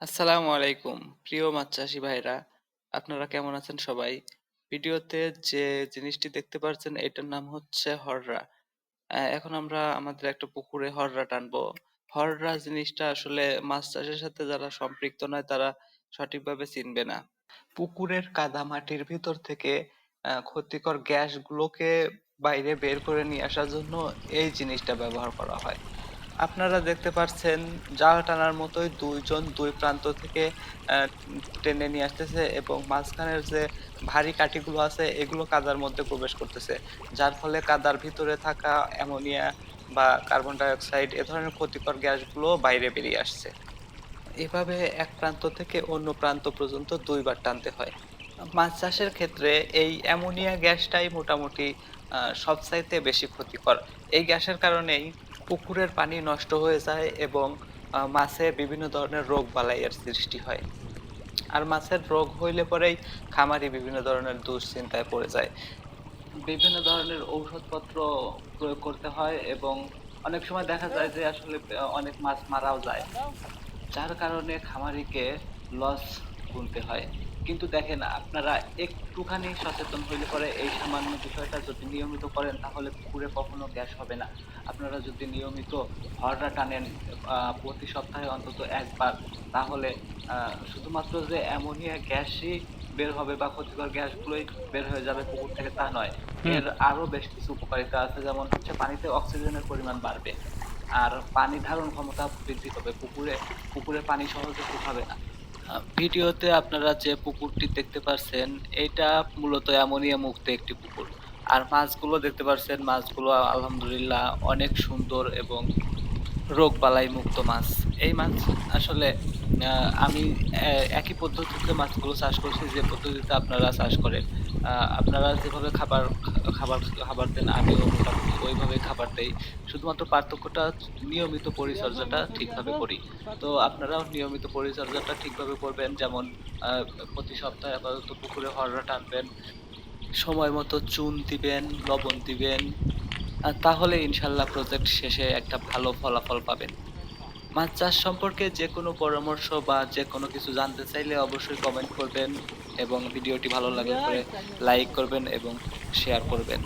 আসসালামু আলাইকুম। প্রিয় মাছ চাষী ভাইরা, আপনারা কেমন আছেন সবাই? ভিডিওতে যে জিনিসটি দেখতে পাচ্ছেন এটার নাম হচ্ছে হররা। এখন আমরা আমাদের একটা পুকুরে হররা টানবো। হররা জিনিসটা আসলে মাছ চাষের সাথে যারা সম্পৃক্ত নয় তারা সঠিকভাবে চিনবে না। পুকুরের কাদা মাটির ভিতর থেকে ক্ষতিকর গ্যাসগুলোকে বাইরে বের করে নিয়ে আসার জন্য এই জিনিসটা ব্যবহার করা হয়। আপনারা দেখতে পাচ্ছেন জাল টানার মতোই ২ জন ২ প্রান্ত থেকে অ্যা টেনে নিয়ে আসতেছে এবং মাঝখানের যে ভারী কাঠিগুলো আছে এগুলো কাদার মধ্যে প্রবেশ করতেছে। যার ফলে কাদার ভিতরে থাকা অ্যামোনিয়া বা কার্বন ডাই অক্সাইড এ ধরনের ক্ষতিকর গ্যাসগুলো বাইরে বেরিয়ে আসছে। এভাবে এক প্রান্ত থেকে অন্য প্রান্ত পর্যন্ত ২ বার টানতে হয়। মাছ চাষের ক্ষেত্রে এই অ্যামোনিয়া গ্যাসটাই মোটামুটি সবচাইতে বেশি ক্ষতিকর। এই গ্যাসের কারণেই পুকুরের পানি নষ্ট হয়ে যায় এবং মাছে বিভিন্ন ধরনের রোগবালাইয়ের সৃষ্টি হয়। আর মাছের রোগ হইলে পরেই খামারি বিভিন্ন ধরনের দুশ্চিন্তায় পড়ে যায়। বিভিন্ন ধরনের ঔষধপত্র প্রয়োগ করতে হয় এবং অনেক সময় দেখা যায় যে আসলে অনেক মাছ মারাও যায়। যার কারণে খামারিকে লস গুনতে হয়। কিন্তু দেখেন আপনারা একটুখানি সচেতন হইলে পরে এই সামান্য বিষয়টা যদি নিয়মিত করেন তাহলে পুকুরে কখনো গ্যাস হবে না। আপনারা যদি নিয়মিত হড়রা টানেন প্রতি সপ্তাহে অন্তত ১ বার তাহলে আ শুধুমাত্র যে অ্যামোনিয়া গ্যাসই বের হবে বা ক্ষতিকর গ্যাসগুলোই বের হয়ে যাবে পুকুর থেকে তা নয়। হুম, এর আরো বেশ কিছু উপকারিতা আছে যেমন হচ্ছে পানিতে অক্সিজেনের পরিমাণ বাড়বে। আর পানি ধারণ ক্ষমতা বৃদ্ধি পাবে। পুকুরের পানি সহজে শুকাবে না। ভিডিওতে আপনারা যে পুকুরটি দেখতে পারছেন, এইটা মূলত অ্যামোনিয়া মুক্ত একটি পুকুর। আর মাছগুলো দেখতে পারছেন, মাছগুলো আলহামদুলিল্লাহ অনেক সুন্দর এবং রোগবালাই মুক্ত মাছ। এই মাছ আসলে আ আমি একই পদ্ধতিতে মাছগুলো চাষ করছি যে পদ্ধতিতে আপনারা চাষ করেন। আ আপনারা যেভাবে খাবার খাবার দেন আমিও মোটামুটি ওইভাবেই খাবার দেই। শুধুমাত্র পার্থক্যটা নিয়মিত পরিচর্যাটা ঠিকভাবে করি। তো আপনারাও নিয়মিত পরিচর্যাটা ঠিকভাবে করবেন। যেমন আ প্রতি সপ্তাহে আপাতত পুকুরে হড়রা টানবেন, সময় মতো চুন দিবেন, লবণ দিবেন। তাহলে ইনশাআল্লাহ প্রজেক্ট শেষে একটা ভালো ফলাফল পাবেন। মাছ চাষ সম্পর্কে যেকোনো পরামর্শ বা যেকোনো কিছু জানতে চাইলে অবশ্যই কমেন্ট করবেন এবং ভিডিওটি ভালো লাগলে পরে লাইক করবেন এবং শেয়ার করবেন।